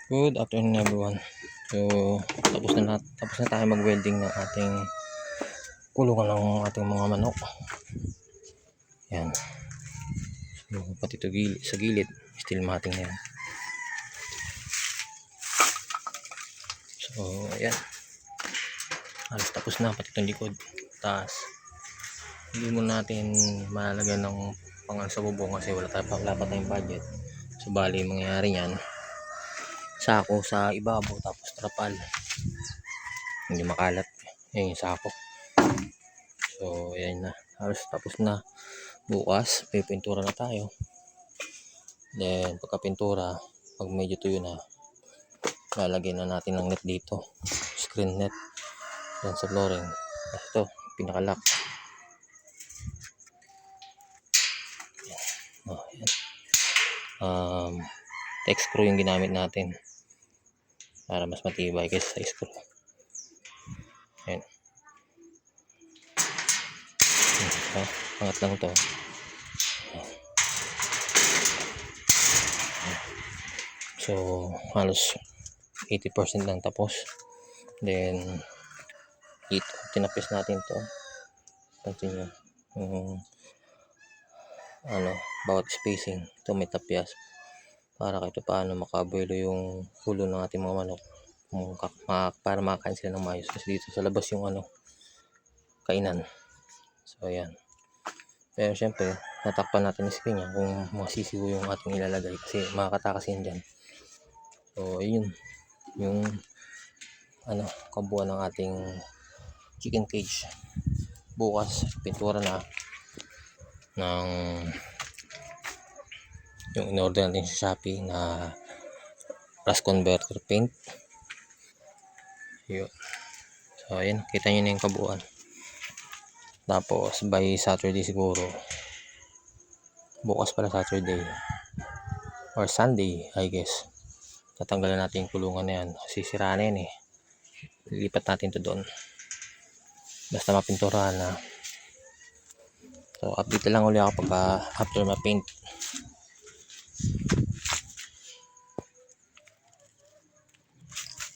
Good afternoon everyone. So, tapos na tayo mag-welding ng ating kulungan ng ating mga manok. Yan. So, pati ito sa gilid, steel matting na yan. So, ayan. Alas tapos na, pati itong likod. Taas. Hindi mo natin malalagyan ng pangal sa bubong kasi wala pa tayong budget. So, bali, mangyayari yan. Sako sa ibabaw tapos trapal. Hindi makalat. Yan yung sako. So, ayan na. Halos tapos na. Bukas, pipintura na tayo. Then, pagka-pintura, pag medyo tuyo na, lalagyan na natin ng net dito. Screen net. Yan sa flooring. Ito, pinaka-lock. Oh, yan. Text screw yung ginamit natin. Para mas matibay kaysa sa screw. Ayan. Pangat lang to. So, halos 80% lang tapos. Then, dito, tinapis natin to. Pansin nyo. Bawat spacing. Ito may tapyas. Para kahit paano makabuelo yung ulo ng ating mga manok. Para makakain sila ng maayos. Kasi dito sa labas yung kainan. So, ayan. Pero syempre, natakpan natin yung screen niya kung masisiwo yung ating ilalagay kasi makakatakas yan dyan. So, ayun. Yung kabuuan ng ating chicken cage. Bukas, pintura na ng yung in-order natin sa Shopee na rust converter paint. Yun. So, ayun. Kita nyo na yung kabuuan. Tapos, by Saturday siguro. Bukas pala Saturday. Or Sunday, I guess. Tatanggalan natin yung kulungan na yan. Kasi sira na yan eh. Lilipat natin to doon. Basta mapinturahan na. So, update lang ulit ako pagka after ma-paint.